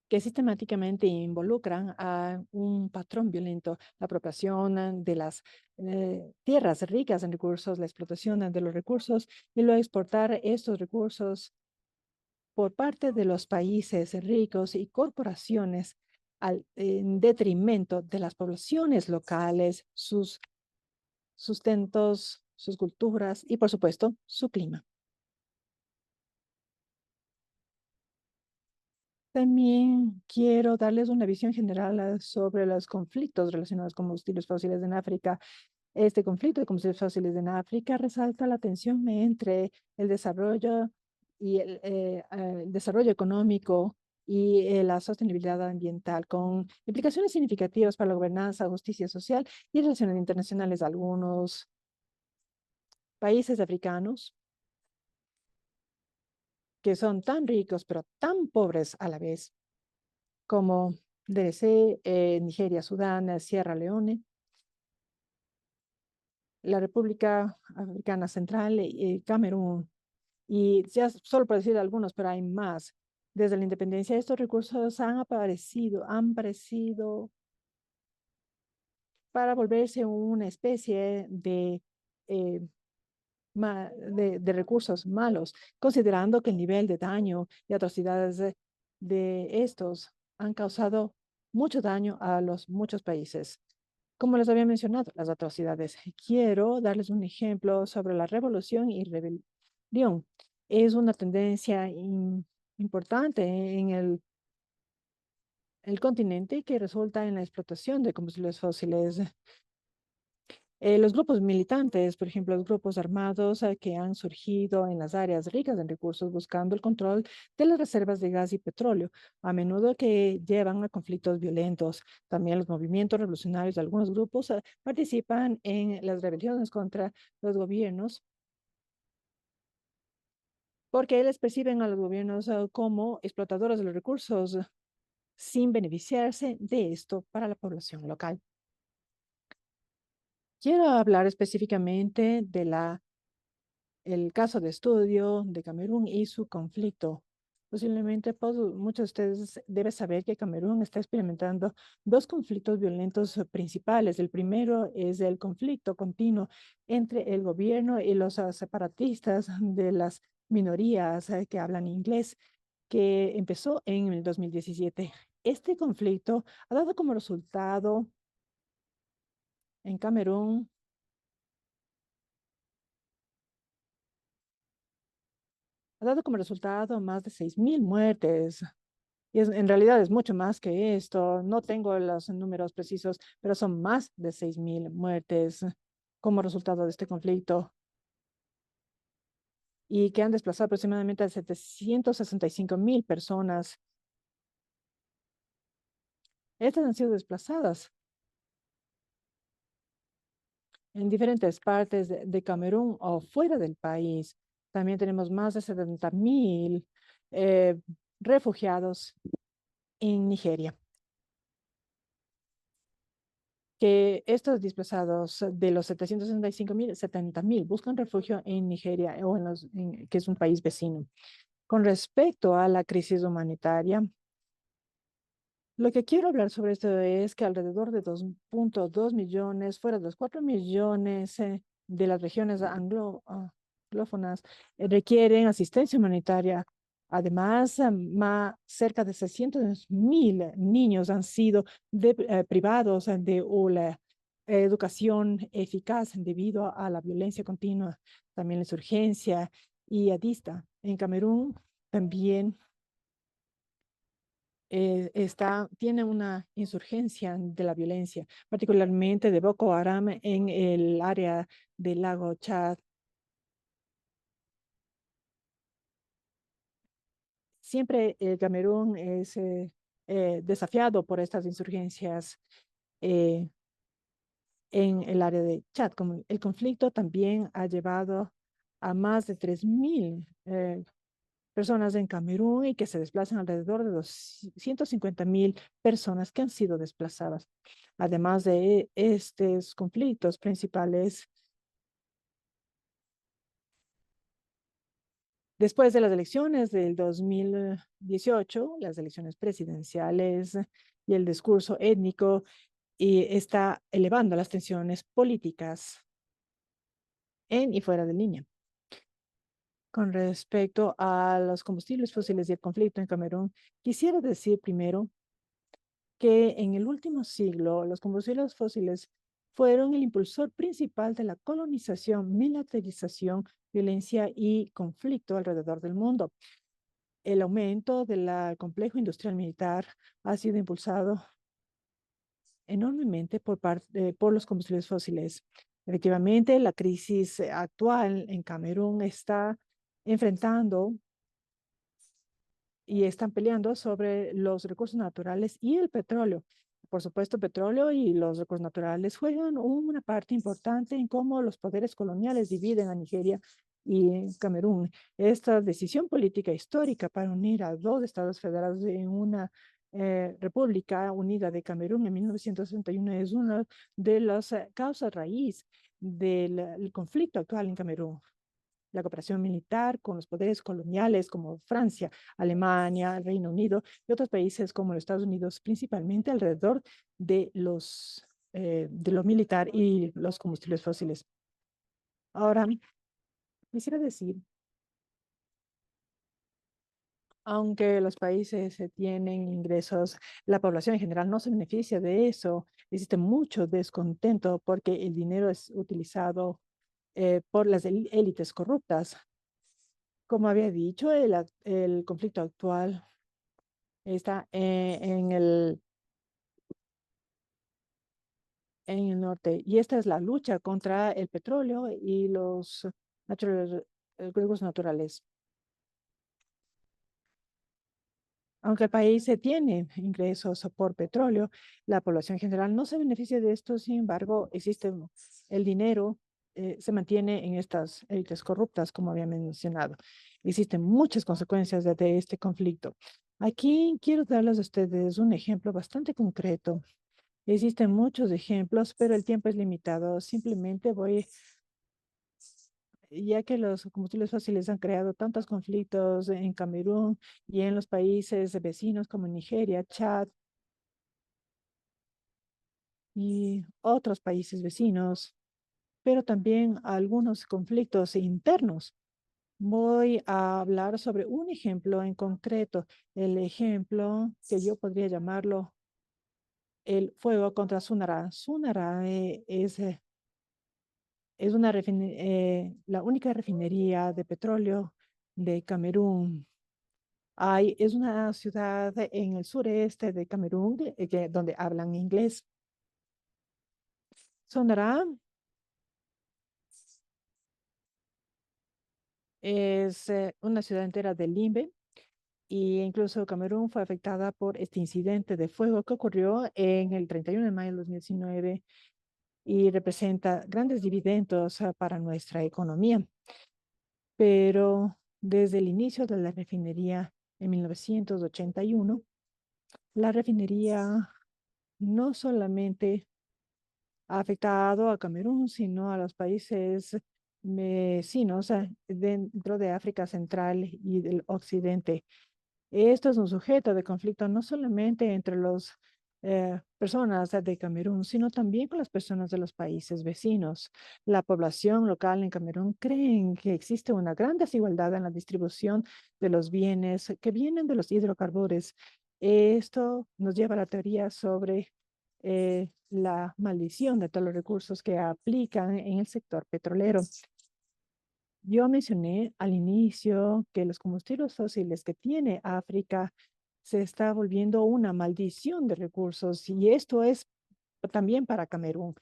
que sistemáticamente involucran a un patrón violento, la apropiación de las tierras ricas en recursos, la explotación de los recursos y luego exportar estos recursos por parte de los países ricos y corporaciones en detrimento de las poblaciones locales, sus sustentos, sus culturas y, por supuesto, su clima. También quiero darles una visión general sobre los conflictos relacionados con combustibles fósiles en África. Este conflicto de combustibles fósiles en África resalta la tensión entre el desarrollo y el desarrollo económico y la sostenibilidad ambiental, con implicaciones significativas para la gobernanza, justicia social y relaciones internacionales. Algunos países africanos que son tan ricos pero tan pobres a la vez, como DRC, Nigeria, Sudán, Sierra Leone, la República Africana Central, Camerún, y ya solo por decir algunos, pero hay más. Desde la independencia, estos recursos han aparecido para volverse una especie eh, de recursos malos, considerando que el nivel de daño y atrocidades de estos han causado mucho daño a los muchos países. Como les había mencionado, las atrocidades. Quiero darles un ejemplo sobre la revolución y rebelión. Es una tendencia importante en el continente que resulta en la explotación de combustibles fósiles. Los grupos militantes, por ejemplo, los grupos armados que han surgido en las áreas ricas en recursos buscando el control de las reservas de gas y petróleo, a menudo que llevan a conflictos violentos. También los movimientos revolucionarios de algunos grupos participan en las rebeliones contra los gobiernos porque les perciben a los gobiernos como explotadores de los recursos sin beneficiarse de esto para la población local. Quiero hablar específicamente de el caso de estudio de Camerún y su conflicto. Posiblemente muchos de ustedes deben saber que Camerún está experimentando dos conflictos violentos principales. El primero es el conflicto continuo entre el gobierno y los separatistas de las minorías que hablan inglés, que empezó en el 2017. Este conflicto ha dado como resultado en Camerún ha dado como resultado más de 6.000 muertes. Y en realidad es mucho más que esto. No tengo los números precisos, pero son más de 6.000 muertes como resultado de este conflicto y que han desplazado aproximadamente a 765.000 personas. Estas han sido desplazadas en diferentes partes de Camerún o fuera del país. También tenemos más de 70.000 eh, refugiados en Nigeria. Que estos desplazados de los 765.000, 70.000 buscan refugio en Nigeria o que es un país vecino. Con respecto a la crisis humanitaria, lo que quiero hablar sobre esto es que alrededor de 2.2 millones, fuera de los 4 millones de las regiones anglófonas, requieren asistencia humanitaria. Además, cerca de 600.000 niños han sido privados de una educación eficaz debido a la violencia continua, también la insurgencia yihadista. En Camerún también tiene una insurgencia de la violencia, particularmente de Boko Haram en el área del lago Chad. Siempre el Camerún es desafiado por estas insurgencias eh, en el área de Chad. Como el conflicto también ha llevado a más de 3.000 personas en Camerún y que se desplazan alrededor de 250.000 personas que han sido desplazadas. Además de estos conflictos principales, después de las elecciones del 2018, las elecciones presidenciales y el discurso étnico, y está elevando las tensiones políticas en y fuera de línea. Con respecto a los combustibles fósiles y el conflicto en Camerún, quisiera decir primero que en el último siglo los combustibles fósiles fueron el impulsor principal de la colonización, militarización, violencia y conflicto alrededor del mundo. El aumento del complejo industrial militar ha sido impulsado enormemente por los combustibles fósiles. Efectivamente, la crisis actual en Camerún está enfrentando y están peleando sobre los recursos naturales y el petróleo. Por supuesto, petróleo y los recursos naturales juegan una parte importante en cómo los poderes coloniales dividen a Nigeria y Camerún. Esta decisión política histórica para unir a dos estados federados en una República Unida de Camerún en 1961 es una de las causas raíz del conflicto actual en Camerún. La cooperación militar con los poderes coloniales como Francia, Alemania, el Reino Unido y otros países como los Estados Unidos, principalmente alrededor de lo militar y los combustibles fósiles. Ahora, quisiera decir, aunque los países tienen ingresos, la población en general no se beneficia de eso. Existe mucho descontento porque el dinero es utilizado por las élites corruptas. Como había dicho, el conflicto actual está en el norte y esta es la lucha contra el petróleo y los recursos naturales. Aunque el país tiene ingresos por petróleo, la población general no se beneficia de esto. Sin embargo, existe el dinero, se mantiene en estas élites corruptas, como había mencionado. Existen muchas consecuencias de este conflicto. Aquí quiero darles a ustedes un ejemplo bastante concreto. Existen muchos ejemplos, pero el tiempo es limitado. Simplemente ya que los combustibles fósiles han creado tantos conflictos en Camerún y en los países vecinos como Nigeria, Chad y otros países vecinos, pero también algunos conflictos internos. Voy a hablar sobre un ejemplo en concreto, el ejemplo que yo podría llamarlo el fuego contra Sunara. Sunara es la única refinería de petróleo de Camerún. Es una ciudad en el sureste de Camerún donde hablan inglés. Sonará es una ciudad entera de Limbe y incluso Camerún fue afectada por este incidente de fuego que ocurrió en el 31 de mayo de 2019 y representa grandes dividendos para nuestra economía. Pero desde el inicio de la refinería en 1981, la refinería no solamente ha afectado a Camerún, sino a los países vecinos dentro de África Central y del Occidente. Esto es un sujeto de conflicto no solamente entre las personas de Camerún, sino también con las personas de los países vecinos. La población local en Camerún creen que existe una gran desigualdad en la distribución de los bienes que vienen de los hidrocarburos. Esto nos lleva a la teoría sobre la maldición de todos los recursos que aplican en el sector petrolero. Yo mencioné al inicio que los combustibles fósiles que tiene África se está volviendo una maldición de recursos y esto es también para Camerún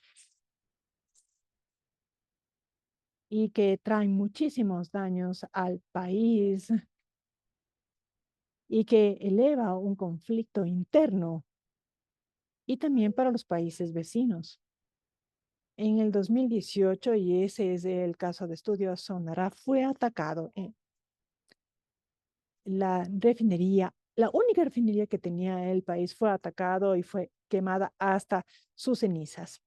y que traen muchísimos daños al país y que eleva un conflicto interno y también para los países vecinos. En el 2018, y ese es el caso de estudio Sonara, fue atacado en la refinería, la única refinería que tenía el país fue atacado y fue quemada hasta sus cenizas.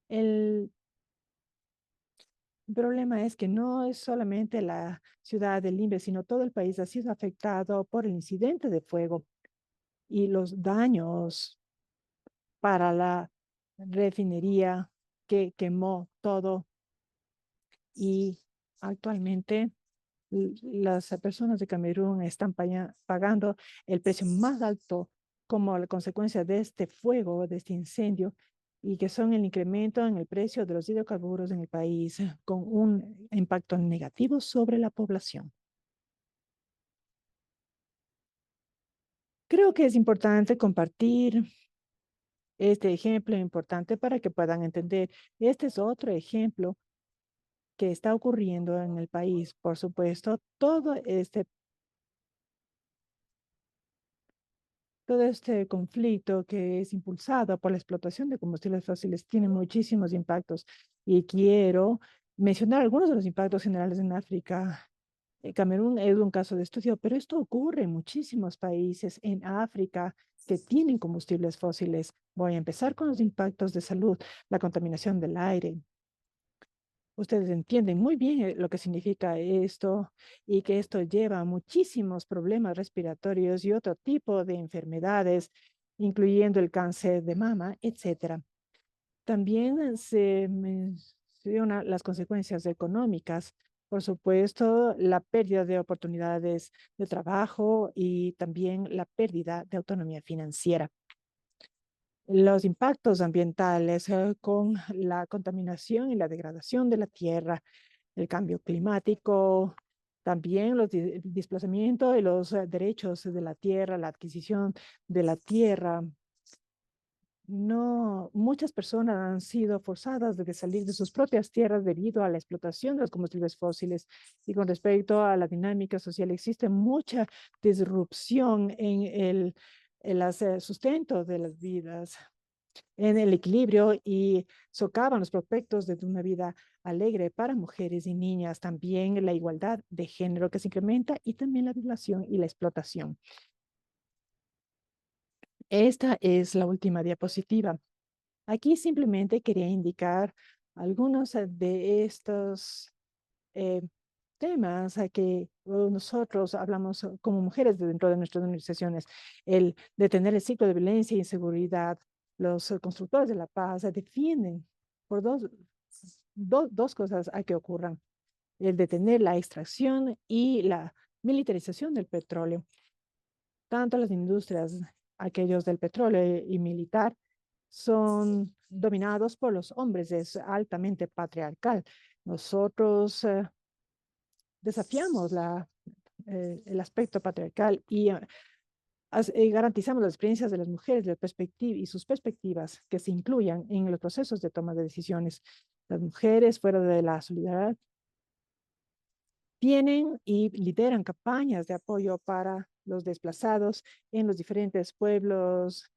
El problema es que no es solamente la ciudad de Limbe, sino todo el país ha sido afectado por el incidente de fuego y los daños para la refinería que quemó todo y actualmente las personas de Camerún están pagando el precio más alto como la consecuencia de este fuego, de este incendio, y que son el incremento en el precio de los hidrocarburos en el país, con un impacto negativo sobre la población. Creo que es importante compartir este ejemplo importante para que puedan entender. Este es otro ejemplo que está ocurriendo en el país. Por supuesto, todo este conflicto que es impulsado por la explotación de combustibles fósiles tiene muchísimos impactos y quiero mencionar algunos de los impactos generales en África. Camerún es un caso de estudio, pero esto ocurre en muchísimos países en África que tienen combustibles fósiles. Voy a empezar con los impactos de salud, la contaminación del aire. Ustedes entienden muy bien lo que significa esto y que esto lleva a muchísimos problemas respiratorios y otro tipo de enfermedades, incluyendo el cáncer de mama, etcétera. También se mencionan las consecuencias económicas, por supuesto, la pérdida de oportunidades de trabajo y también la pérdida de autonomía financiera. Los impactos ambientales con la contaminación y la degradación de la tierra, el cambio climático, también el desplazamiento de los derechos de la tierra, la adquisición de la tierra. No, muchas personas han sido forzadas de salir de sus propias tierras debido a la explotación de los combustibles fósiles. Y con respecto a la dinámica social, existe mucha disrupción en el sustento de las vidas, en el equilibrio y socavan los prospectos de una vida alegre para mujeres y niñas. También la igualdad de género que se incrementa y también la violación y la explotación. Esta es la última diapositiva. Aquí simplemente quería indicar algunos de estos eh, temas que nosotros hablamos como mujeres dentro de nuestras organizaciones, el detener el ciclo de violencia e inseguridad. Los constructores de la paz defienden por dos cosas a que ocurran, el detener la extracción y la militarización del petróleo. Tanto las industrias, aquellos del petróleo y militar, son dominados por los hombres, es altamente patriarcal. Nosotros desafiamos la el aspecto patriarcal y garantizamos las experiencias de las mujeres de perspectiva y sus perspectivas que se incluyan en los procesos de toma de decisiones. Las mujeres fuera de la solidaridad tienen y lideran campañas de apoyo para los desplazados en los diferentes pueblos,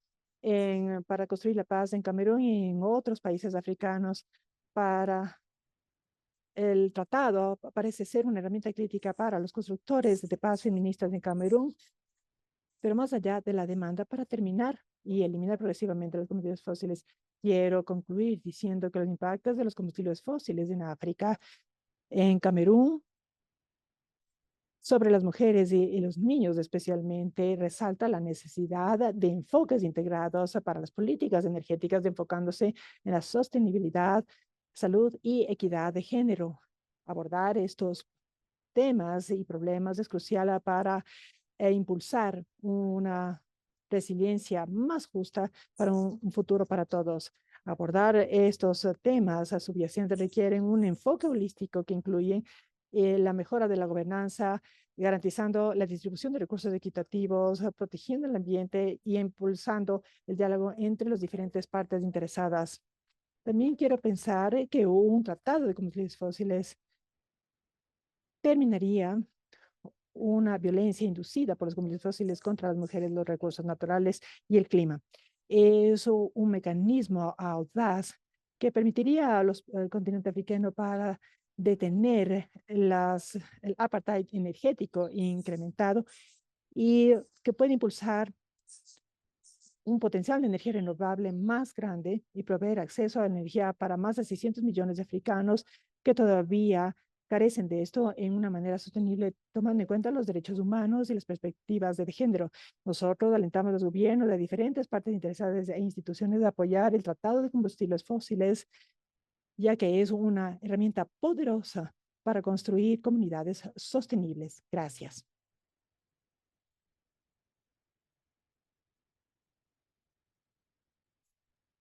para construir la paz en Camerún y en otros países africanos. Para el tratado parece ser una herramienta crítica para los constructores de paz feministas en Camerún, pero más allá de la demanda para terminar y eliminar progresivamente los combustibles fósiles, quiero concluir diciendo que los impactos de los combustibles fósiles en África, en Camerún, sobre las mujeres y los niños especialmente, resalta la necesidad de enfoques integrados para las políticas energéticas, enfocándose en la sostenibilidad, salud y equidad de género. Abordar estos temas y problemas es crucial para impulsar una resiliencia más justa para un futuro para todos. Abordar estos temas subyacentes requieren un enfoque holístico que incluye la mejora de la gobernanza, garantizando la distribución de recursos equitativos, protegiendo el ambiente y impulsando el diálogo entre las diferentes partes interesadas. También quiero pensar que un tratado de combustibles fósiles terminaría una violencia inducida por los combustibles fósiles contra las mujeres, los recursos naturales y el clima. Es un mecanismo audaz que permitiría al continente africano para detener el apartheid energético incrementado y que puede impulsar un potencial de energía renovable más grande y proveer acceso a energía para más de 600 millones de africanos que todavía carecen de esto en una manera sostenible, tomando en cuenta los derechos humanos y las perspectivas de género. Nosotros alentamos a los gobiernos de diferentes partes interesadas e instituciones de apoyar el Tratado de Combustibles Fósiles, ya que es una herramienta poderosa para construir comunidades sostenibles. Gracias.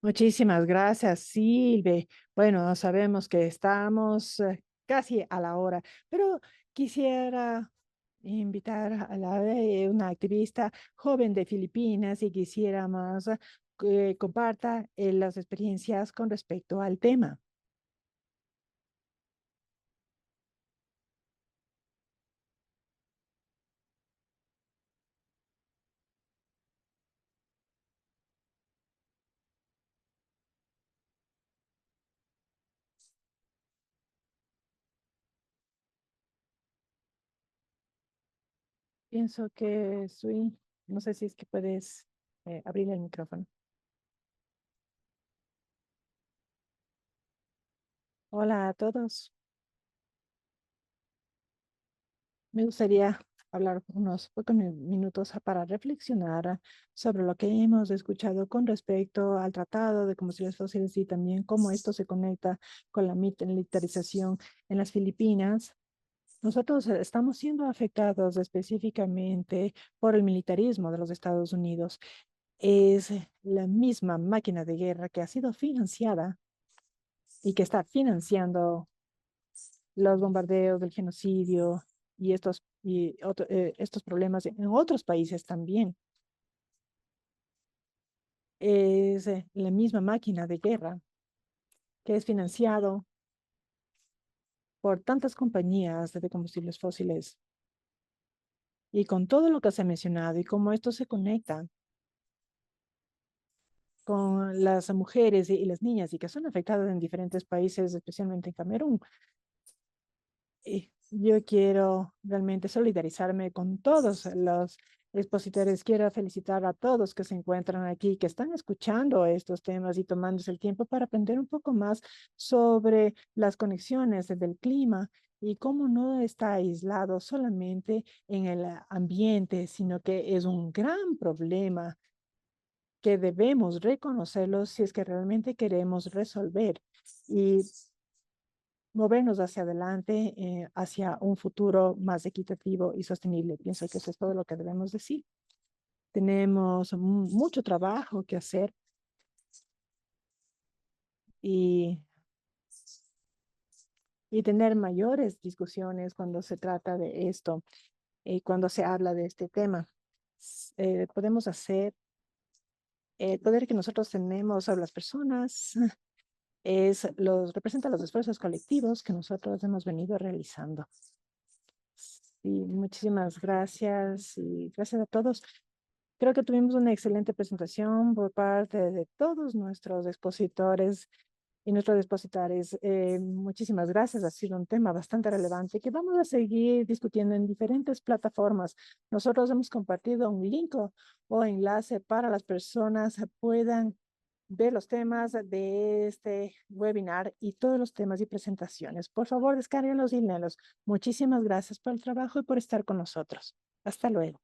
Muchísimas gracias, Silve. Bueno, sabemos que estamos casi a la hora, pero quisiera invitar a una activista joven de Filipinas y quisiéramos que comparta las experiencias con respecto al tema. Pienso que soy, no sé si es que puedes abrir el micrófono. Hola a todos. Me gustaría hablar unos pocos minutos para reflexionar sobre lo que hemos escuchado con respecto al Tratado de Combustibles Fósiles y también cómo esto se conecta con la militarización en las Filipinas. Nosotros estamos siendo afectados específicamente por el militarismo de los Estados Unidos. Es la misma máquina de guerra que ha sido financiada y que está financiando los bombardeos del genocidio estos problemas en otros países también. Es la misma máquina de guerra que es financiado por tantas compañías de combustibles fósiles. Y con todo lo que se ha mencionado y cómo esto se conecta con las mujeres y las niñas y que son afectadas en diferentes países, especialmente en Camerún, yo quiero realmente solidarizarme con todos los expositores. Quiero felicitar a todos que se encuentran aquí, que están escuchando estos temas y tomándose el tiempo para aprender un poco más sobre las conexiones del clima y cómo no está aislado solamente en el ambiente, sino que es un gran problema que debemos reconocerlo si es que realmente queremos resolver. Y movernos hacia adelante, hacia un futuro más equitativo y sostenible. Pienso que eso es todo lo que debemos decir. Tenemos mucho trabajo que hacer y, y tener mayores discusiones cuando se trata de esto. cuando se habla de este tema. Podemos hacer el poder que nosotros tenemos sobre las personas representa los esfuerzos colectivos que nosotros hemos venido realizando. Sí, muchísimas gracias y gracias a todos. Creo que tuvimos una excelente presentación por parte de todos nuestros expositores y nuestros depositarios. Muchísimas gracias. Ha sido un tema bastante relevante que vamos a seguir discutiendo en diferentes plataformas. Nosotros hemos compartido un link o enlace para las personas que puedan ver los temas de este webinar y todos los temas y presentaciones. Por favor, descárguenlos y léanlos. Muchísimas gracias por el trabajo y por estar con nosotros. Hasta luego.